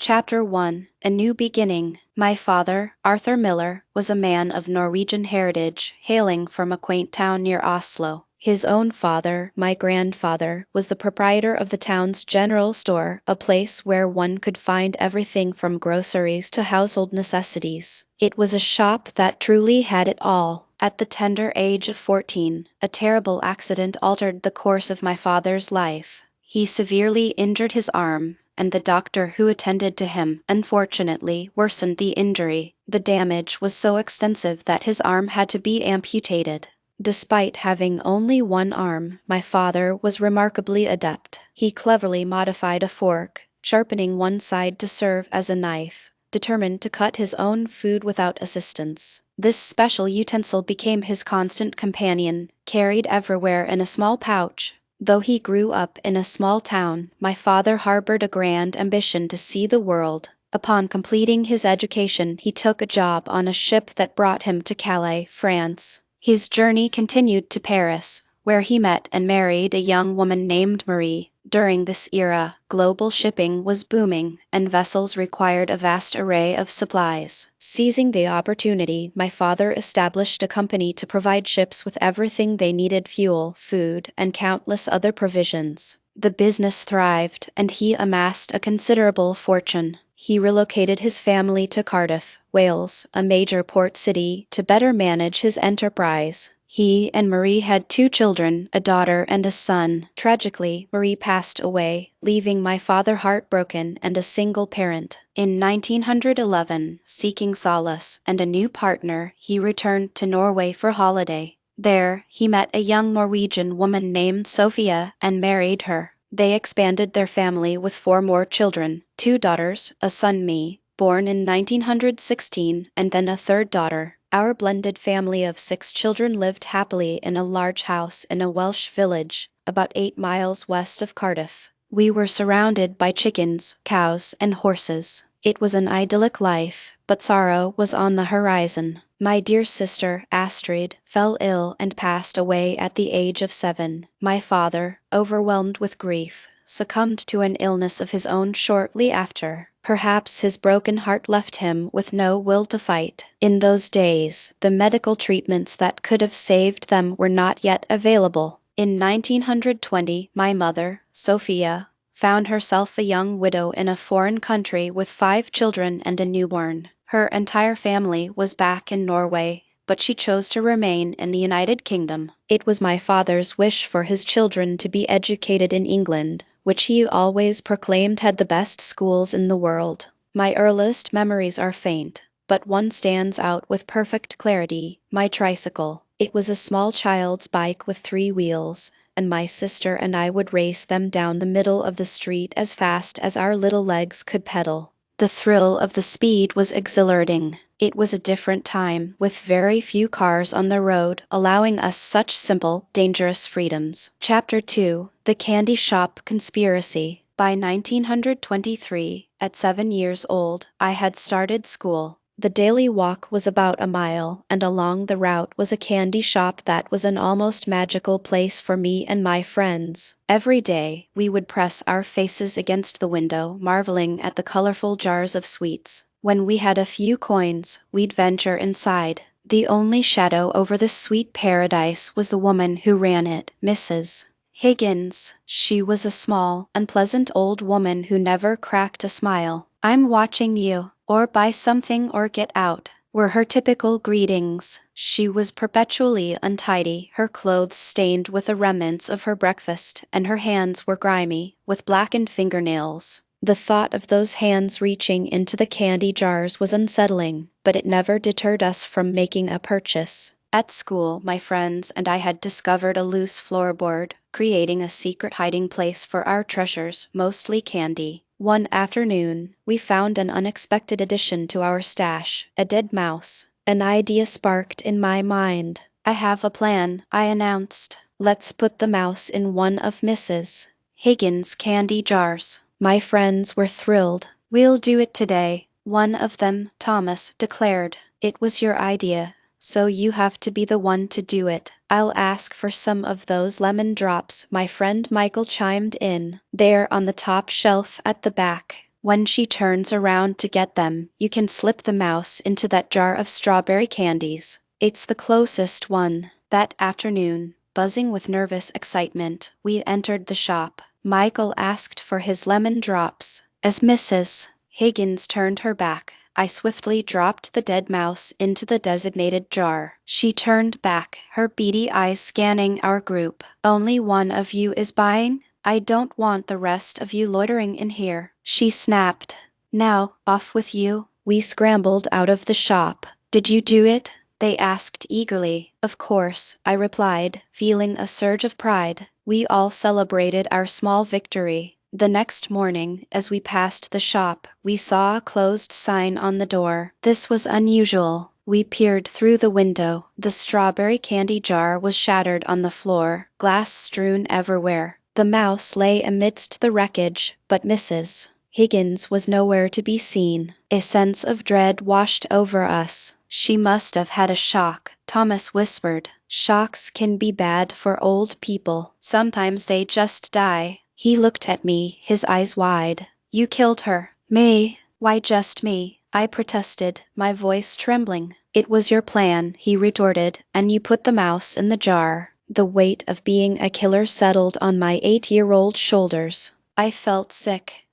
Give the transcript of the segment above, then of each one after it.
Chapter 1: A New Beginning. My father, Arthur Miller, was a man of Norwegian heritage, hailing from a quaint town near Oslo. His own father, my grandfather, was the proprietor of the town's general store, a place where one could find everything from groceries to household necessities. It was a shop that truly had it all. At the tender age of 14, a terrible accident altered the course of my father's life. He severely injured his arm, and the doctor who attended to him, unfortunately, worsened the injury. The damage was so extensive that his arm had to be amputated. Despite having only one arm, my father was remarkably adept. He cleverly modified a fork, sharpening one side to serve as a knife, determined to cut his own food without assistance. This special utensil became his constant companion, carried everywhere in a small pouch. Though he grew up in a small town, my father harbored a grand ambition to see the world. Upon completing his education, he took a job on a ship that brought him to Calais, France. His journey continued to Paris, where he met and married a young woman named Marie. During this era, global shipping was booming, and vessels required a vast array of supplies. Seizing the opportunity, my father established a company to provide ships with everything they needed: fuel, food, and countless other provisions. The business thrived, and he amassed a considerable fortune. He relocated his family to Cardiff, Wales, a major port city, to better manage his enterprise. He and Marie had 2 children, a daughter and a son. Tragically, Marie passed away, leaving my father heartbroken and a single parent. In 1911, seeking solace and a new partner, he returned to Norway for holiday. There, he met a young Norwegian woman named Sophia and married her. They expanded their family with 4 more children, 2 daughters, a son, me, born in 1916, and then a 3rd daughter. Our blended family of 6 children lived happily in a large house in a Welsh village, about 8 miles west of Cardiff. We were surrounded by chickens, cows, and horses. It was an idyllic life, but sorrow was on the horizon. My dear sister, Astrid, fell ill and passed away at the age of 7. My father, overwhelmed with grief, succumbed to an illness of his own shortly after. Perhaps his broken heart left him with no will to fight. In those days, the medical treatments that could have saved them were not yet available. In 1920, my mother, Sophia, found herself a young widow in a foreign country with 5 children and a newborn. Her entire family was back in Norway, but she chose to remain in the United Kingdom. It was my father's wish for his children to be educated in England, which he always proclaimed had the best schools in the world. My earliest memories are faint, but one stands out with perfect clarity: my tricycle. It was a small child's bike with 3 wheels, and my sister and I would race them down the middle of the street as fast as our little legs could pedal. The thrill of the speed was exhilarating. It was a different time, with very few cars on the road, allowing us such simple, dangerous freedoms. Chapter 2: The Candy Shop Conspiracy. By 1923, at 7 years old, I had started school. The daily walk was about a mile, and along the route was a candy shop that was an almost magical place for me and my friends. Every day, we would press our faces against the window, marveling at the colorful jars of sweets. When we had a few coins, we'd venture inside. The only shadow over this sweet paradise was the woman who ran it, Mrs. Higgins. She was a small, unpleasant old woman who never cracked a smile. "I'm watching you," or "buy something or get out," were her typical greetings. She was perpetually untidy, her clothes stained with the remnants of her breakfast, and her hands were grimy, with blackened fingernails. The thought of those hands reaching into the candy jars was unsettling, but it never deterred us from making a purchase. At school, my friends and I had discovered a loose floorboard, creating a secret hiding place for our treasures, mostly candy. One afternoon, we found an unexpected addition to our stash: a dead mouse. An idea sparked in my mind. "I have a plan," I announced. "Let's put the mouse in one of Mrs. Higgins' candy jars." My friends were thrilled. "We'll do it today," one of them, Thomas, declared. "It was your idea, so you have to be the one to do it." "I'll ask for some of those lemon drops," my friend Michael chimed in. "They're on the top shelf at the back." When she turns around to get them, you can slip the mouse into that jar of strawberry candies. It's the closest one. That afternoon, buzzing with nervous excitement, we entered the shop. Michael asked for his lemon drops. As Mrs. Higgins turned her back, I swiftly dropped the dead mouse into the designated jar. She turned back, her beady eyes scanning our group. "Only one of you is buying? I don't want the rest of you loitering in here," she snapped. "Now, off with you." We scrambled out of the shop. "Did you do it?" they asked eagerly. "Of course," I replied, feeling a surge of pride. We all celebrated our small victory. The next morning, as we passed the shop, we saw a closed sign on the door. This was unusual. We peered through the window. The strawberry candy jar was shattered on the floor, glass strewn everywhere. The mouse lay amidst the wreckage, but Mrs. Higgins was nowhere to be seen. A sense of dread washed over us. "She must have had a shock," Thomas whispered. "Shocks can be bad for old people. Sometimes they just die." He looked at me, his eyes wide. "You killed her." "Me? Why just me?" I protested, my voice trembling. "It was your plan," he retorted, "and you put the mouse in the jar." The weight of being a killer settled on my 8-year-old shoulders. I felt sick.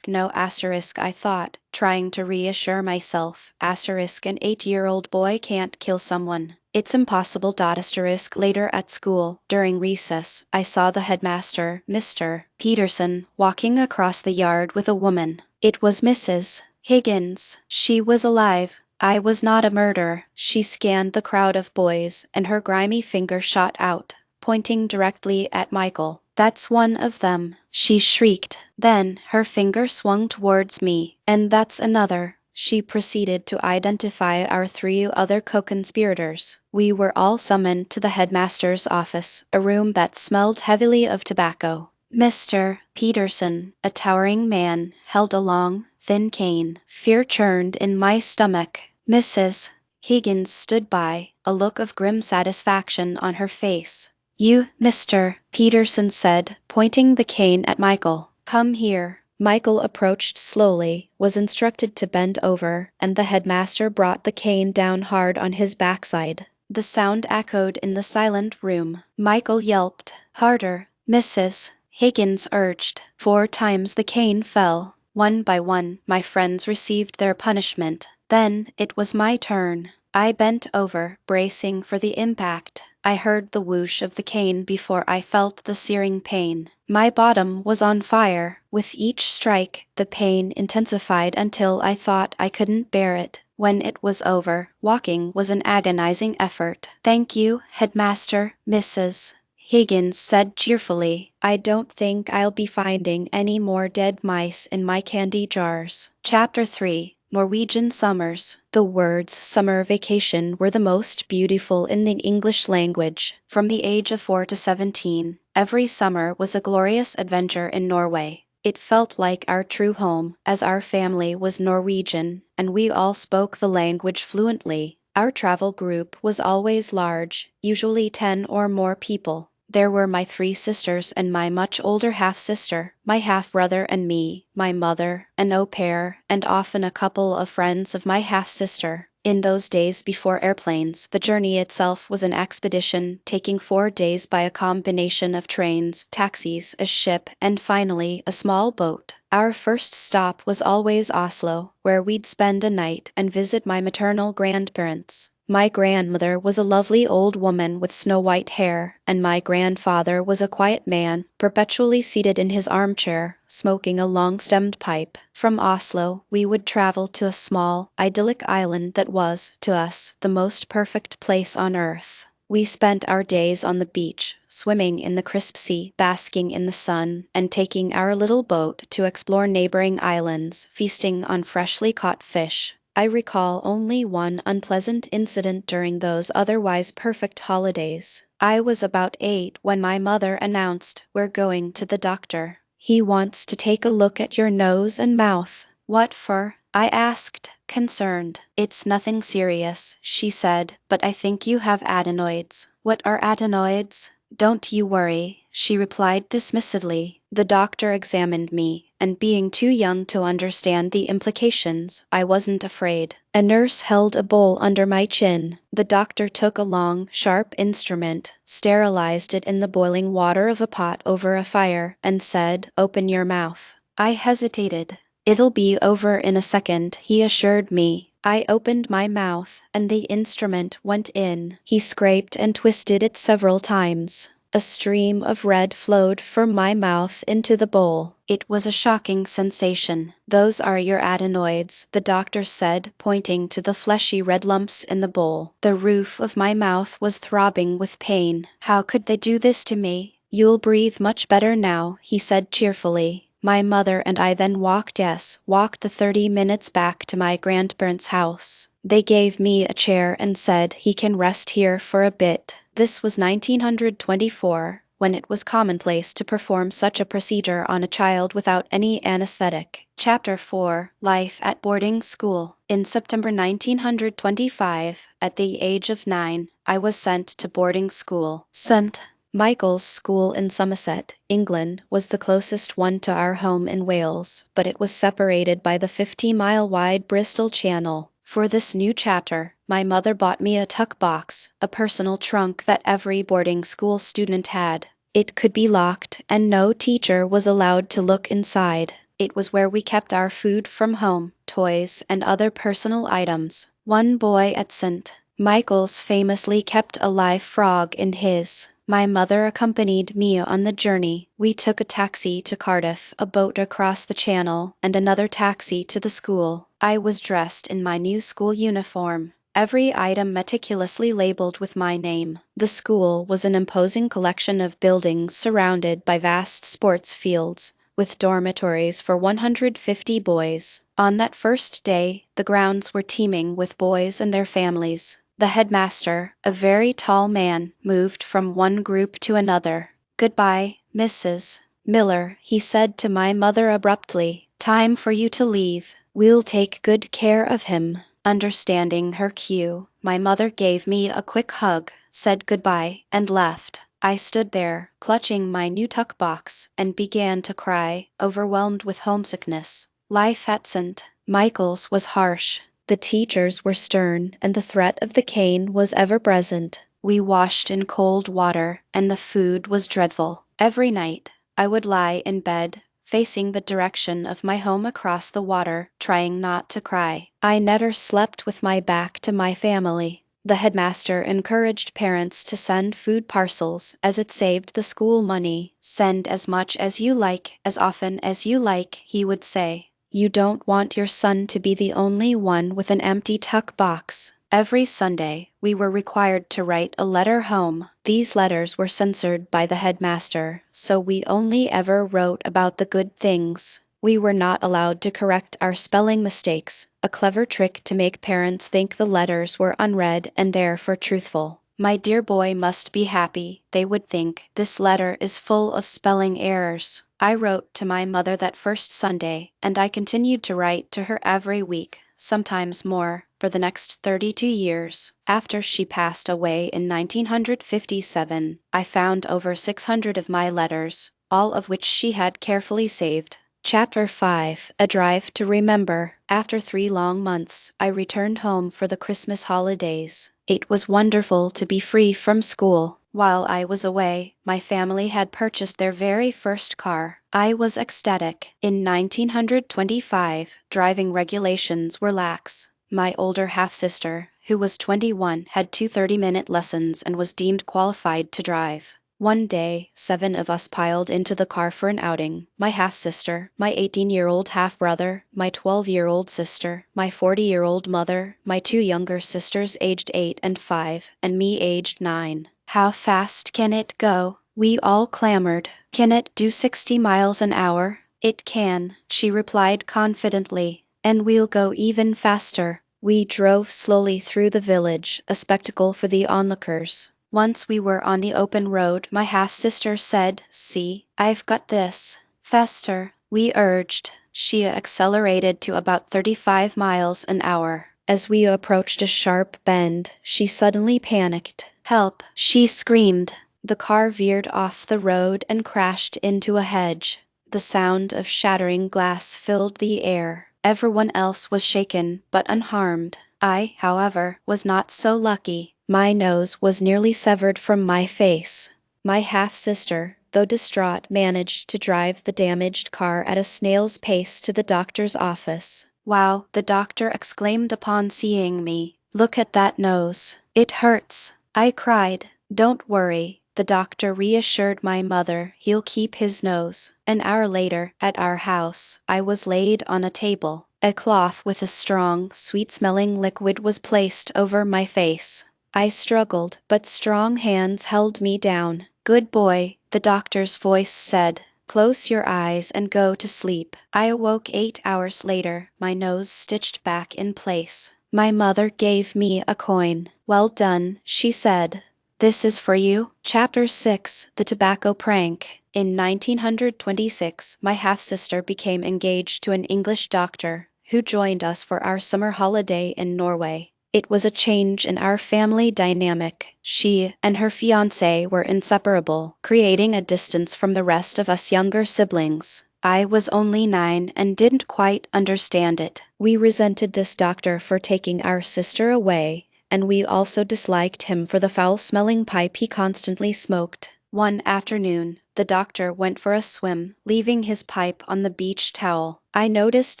No asterisk, I thought, trying to reassure myself. Asterisk, an 8-year-old boy can't kill someone. It's impossible. Asterisk, later at school, during recess, I saw the headmaster, Mr. Peterson, walking across the yard with a woman. It was Mrs. Higgins. She was alive. I was not a murderer. She scanned the crowd of boys, and her grimy finger shot out, pointing directly at Michael. "That's one of them," she shrieked. Then her finger swung towards me. "And that's another." She proceeded to identify our 3 other co-conspirators. We were all summoned to the headmaster's office, a room that smelled heavily of tobacco. Mr. Peterson, a towering man, held a long, thin cane. Fear churned in my stomach. Mrs. Higgins stood by, a look of grim satisfaction on her face. "You, Mr. Peterson said, pointing the cane at Michael. "Come here." Michael approached slowly, was instructed to bend over, and the headmaster brought the cane down hard on his backside. The sound echoed in the silent room. Michael yelped. "Harder." Mrs. Higgins urged. 4 times the cane fell. One by one, my friends received their punishment. Then it was my turn. I bent over, bracing for the impact. I heard the whoosh of the cane before I felt the searing pain. My bottom was on fire. With each strike, the pain intensified until I thought I couldn't bear it. When it was over, walking was an agonizing effort. "Thank you, headmaster," Mrs. Higgins said cheerfully. "I don't think I'll be finding any more dead mice in my candy jars." Chapter 3. Norwegian Summers. The words summer vacation were the most beautiful in the English language. From the age of 4 to 17, every summer was a glorious adventure in Norway. It felt like our true home, as our family was Norwegian, and we all spoke the language fluently. Our travel group was always large, usually 10 or more people. There were my 3 sisters and my much older half-sister, my half-brother and me, my mother, an au pair, and often a couple of friends of my half-sister. In those days before airplanes, the journey itself was an expedition, taking 4 days by a combination of trains, taxis, a ship, and finally, a small boat. Our first stop was always Oslo, where we'd spend a night and visit my maternal grandparents. My grandmother was a lovely old woman with snow-white hair, and my grandfather was a quiet man, perpetually seated in his armchair, smoking a long-stemmed pipe. From Oslo, we would travel to a small, idyllic island that was, to us, the most perfect place on earth. We spent our days on the beach, swimming in the crisp sea, basking in the sun, and taking our little boat to explore neighboring islands, feasting on freshly caught fish. I recall only one unpleasant incident during those otherwise perfect holidays. I was about 8 when my mother announced, "We're going to the doctor. He wants to take a look at your nose and mouth." "What for?" I asked, concerned. "It's nothing serious," she said, "but I think you have adenoids." "What are adenoids?" "Don't you worry," she replied dismissively. The doctor examined me, and being too young to understand the implications, I wasn't afraid. A nurse held a bowl under my chin. The doctor took a long, sharp instrument, sterilized it in the boiling water of a pot over a fire, and said, "Open your mouth." I hesitated. "It'll be over in a second," he assured me. I opened my mouth, and the instrument went in. He scraped and twisted it several times. A stream of red flowed from my mouth into the bowl. It was a shocking sensation. "Those are your adenoids," the doctor said, pointing to the fleshy red lumps in the bowl. The roof of my mouth was throbbing with pain. "How could they do this to me?" "You'll breathe much better now," he said cheerfully. My mother and I then walked the 30 minutes back to my grandparents' house. They gave me a chair and said, "He can rest here for a bit." This was 1924, when it was commonplace to perform such a procedure on a child without any anesthetic. Chapter 4: Life at Boarding School. In September 1925, at the age of 9, I was sent to boarding school. St. Michael's School in Somerset, England, was the closest one to our home in Wales, but it was separated by the 50-mile-wide Bristol Channel. For this new chapter, my mother bought me a tuck box, a personal trunk that every boarding school student had. It could be locked, and no teacher was allowed to look inside. It was where we kept our food from home, toys, and other personal items. One boy at St. Michael's famously kept a live frog in his. My mother accompanied me on the journey. We took a taxi to Cardiff, a boat across the channel, and another taxi to the school. I was dressed in my new school uniform, every item meticulously labeled with my name. The school was an imposing collection of buildings surrounded by vast sports fields, with dormitories for 150 boys. On that first day, the grounds were teeming with boys and their families. The headmaster, a very tall man, moved from one group to another. "Goodbye, Mrs. Miller," he said to my mother abruptly. "Time for you to leave. We'll take good care of him." Understanding her cue, my mother gave me a quick hug, said goodbye, and left. I stood there, clutching my new tuck box, and began to cry, overwhelmed with homesickness. Life at St. Michael's was harsh. The teachers were stern, and the threat of the cane was ever present. We washed in cold water, and the food was dreadful. Every night, I would lie in bed, facing the direction of my home across the water, trying not to cry. I never slept with my back to my family. The headmaster encouraged parents to send food parcels, as it saved the school money. "Send as much as you like, as often as you like," he would say. "You don't want your son to be the only one with an empty tuck box." Every Sunday, we were required to write a letter home. These letters were censored by the headmaster, so we only ever wrote about the good things. We were not allowed to correct our spelling mistakes, a clever trick to make parents think the letters were unread and therefore truthful. "My dear boy must be happy," they would think. "This letter is full of spelling errors." I wrote to my mother that first Sunday, and I continued to write to her every week, sometimes more, for the next 32 years. After she passed away in 1957, I found over 600 of my letters, all of which she had carefully saved. Chapter 5: A Drive to Remember. After 3 long months, I returned home for the Christmas holidays. It was wonderful to be free from school. While I was away, my family had purchased their very first car. I was ecstatic. In 1925, driving regulations were lax. My older half-sister, who was 21, had 2 30-minute lessons and was deemed qualified to drive. One day, 7 of us piled into the car for an outing. My half-sister, my 18-year-old half-brother, my 12-year-old sister, my 40-year-old mother, my 2 younger sisters aged 8 and 5, and me aged 9. "How fast can it go?" we all clamored. "Can it do 60 miles an hour?" "It can," she replied confidently. "And we'll go even faster." We drove slowly through the village, a spectacle for the onlookers. Once we were on the open road, my half-sister said, "See, I've got this." "Faster," we urged. She accelerated to about 35 miles an hour. As we approached a sharp bend, she suddenly panicked. "Help!" she screamed. The car veered off the road and crashed into a hedge. The sound of shattering glass filled the air. Everyone else was shaken, but unharmed. I, however, was not so lucky. My nose was nearly severed from my face. My half-sister, though distraught, managed to drive the damaged car at a snail's pace to the doctor's office. "Wow," the doctor exclaimed upon seeing me. "Look at that nose. It hurts," I cried. "Don't worry," the doctor reassured my mother. "He'll keep his nose." An hour later, at our house, I was laid on a table. A cloth with a strong, sweet-smelling liquid was placed over my face. I struggled, but strong hands held me down. "Good boy," the doctor's voice said. "Close your eyes and go to sleep." I awoke 8 hours later, my nose stitched back in place. My mother gave me a coin. "Well done," she said. "This is for you." Chapter 6: The Tobacco Prank. In 1926, my half-sister became engaged to an English doctor, who joined us for our summer holiday in Norway. It was a change in our family dynamic. She and her fiancé were inseparable, creating a distance from the rest of us younger siblings. I was only 9 and didn't quite understand it. We resented this doctor for taking our sister away, and we also disliked him for the foul-smelling pipe he constantly smoked. One afternoon, the doctor went for a swim, leaving his pipe on the beach towel. I noticed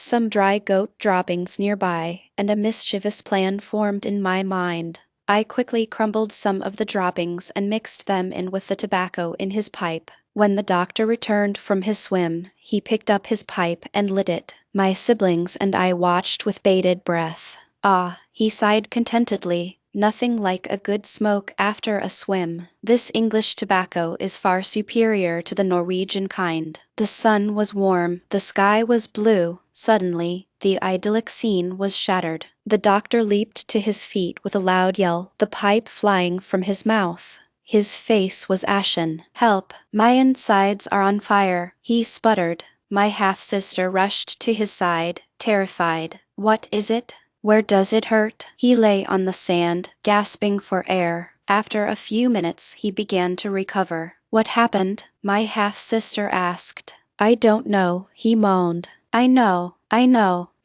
some dry goat droppings nearby, and a mischievous plan formed in my mind. I quickly crumbled some of the droppings and mixed them in with the tobacco in his pipe. When the doctor returned from his swim, he picked up his pipe and lit it. My siblings and I watched with bated breath. "Ah," he sighed contentedly. "Nothing like a good smoke after a swim. This English tobacco is far superior to the Norwegian kind." The sun was warm, the sky was blue. Suddenly, the idyllic scene was shattered. The doctor leaped to his feet with a loud yell, the pipe flying from his mouth. His face was ashen. "Help! My insides are on fire," he sputtered. My half-sister rushed to his side, terrified. "What is it? Where does it hurt?" He lay on the sand, gasping for air. After a few minutes, he began to recover. "What happened?" my half-sister asked. "I don't know," he moaned. I know,"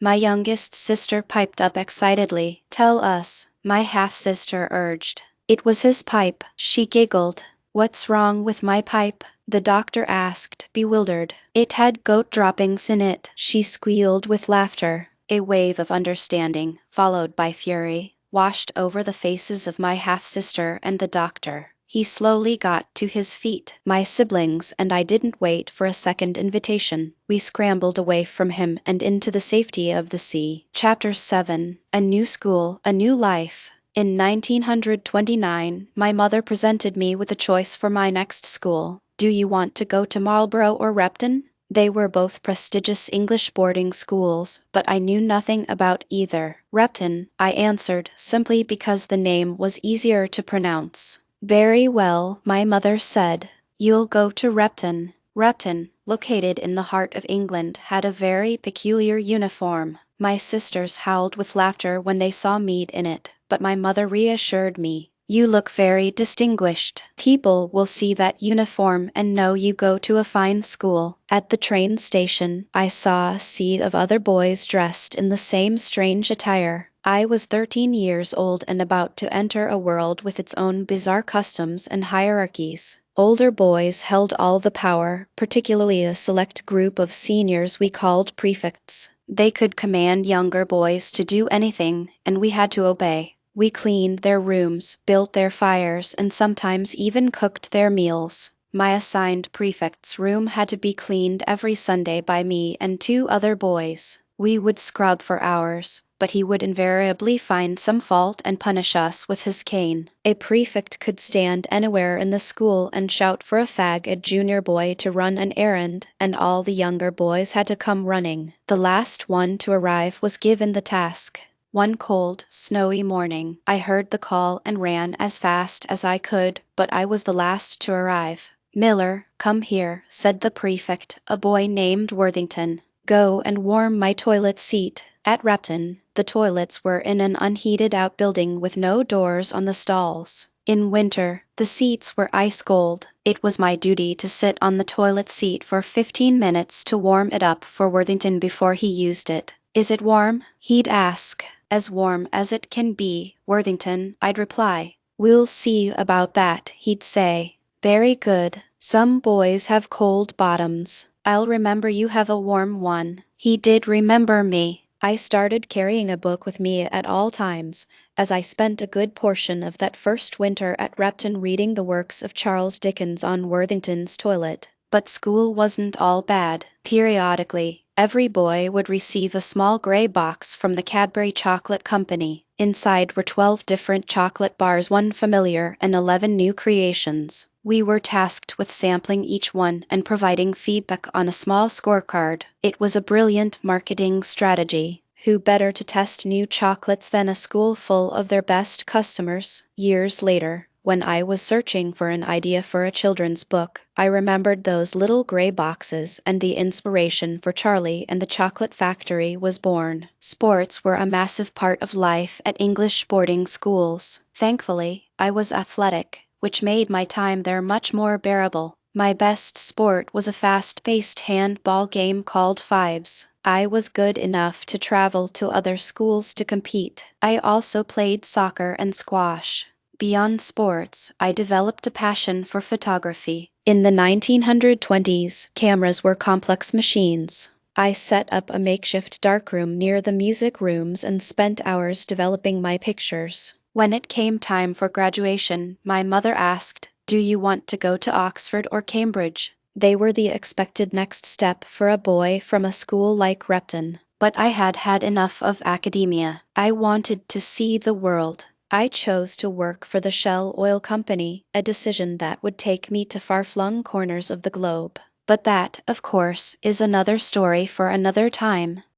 my youngest sister piped up excitedly. "Tell us," my half-sister urged. "It was his pipe," she giggled. "What's wrong with my pipe?" the doctor asked, bewildered. "It had goat droppings in it," she squealed with laughter. A wave of understanding, followed by fury, washed over the faces of my half-sister and the doctor. He slowly got to his feet. My siblings and I didn't wait for a second invitation. We scrambled away from him and into the safety of the sea. Chapter 7: A New School, a New Life. In 1929, my mother presented me with a choice for my next school. "Do you want to go to Marlborough or Repton?" They were both prestigious English boarding schools, but I knew nothing about either. "Repton," I answered, simply because the name was easier to pronounce. "Very well," my mother said. "You'll go to Repton." Repton, located in the heart of England, had a very peculiar uniform. My sisters howled with laughter when they saw me in it, but my mother reassured me. "You look very distinguished. People will see that uniform and know you go to a fine school." At the train station, I saw a sea of other boys dressed in the same strange attire. I was 13 years old and about to enter a world with its own bizarre customs and hierarchies. Older boys held all the power, particularly a select group of seniors we called prefects. They could command younger boys to do anything, and we had to obey. We cleaned their rooms, built their fires, and sometimes even cooked their meals. My assigned prefect's room had to be cleaned every Sunday by me and 2 other boys. We would scrub for hours, but he would invariably find some fault and punish us with his cane. A prefect could stand anywhere in the school and shout for a fag, a junior boy, to run an errand, and all the younger boys had to come running. The last one to arrive was given the task. One cold, snowy morning, I heard the call and ran as fast as I could, but I was the last to arrive. "Miller, come here," said the prefect, a boy named Worthington. "Go and warm my toilet seat." At Repton, the toilets were in an unheated outbuilding with no doors on the stalls. In winter, the seats were ice cold. It was my duty to sit on the toilet seat for 15 minutes to warm it up for Worthington before he used it. Is it warm? He'd ask. As warm as it can be, Worthington, I'd reply. We'll see about that, he'd say. Very good. Some boys have cold bottoms. I'll remember you have a warm one. He did remember me. I started carrying a book with me at all times, as I spent a good portion of that first winter at Repton reading the works of Charles Dickens on Worthington's toilet. But school wasn't all bad. Periodically, every boy would receive a small gray box from the Cadbury Chocolate Company. Inside were 12 different chocolate bars, one familiar and 11 new creations. We were tasked with sampling each one and providing feedback on a small scorecard. It was a brilliant marketing strategy. Who better to test new chocolates than a school full of their best customers? Years later, when I was searching for an idea for a children's book, I remembered those little gray boxes, and the inspiration for Charlie and the Chocolate Factory was born. Sports were a massive part of life at English boarding schools. Thankfully, I was athletic, which made my time there much more bearable. My best sport was a fast-paced handball game called fives. I was good enough to travel to other schools to compete. I also played soccer and squash. Beyond sports, I developed a passion for photography. In the 1920s, cameras were complex machines. I set up a makeshift darkroom near the music rooms and spent hours developing my pictures. When it came time for graduation, my mother asked, "Do you want to go to Oxford or Cambridge?" They were the expected next step for a boy from a school like Repton. But I had had enough of academia. I wanted to see the world. I chose to work for the Shell Oil Company, a decision that would take me to far-flung corners of the globe. But that, of course, is another story for another time.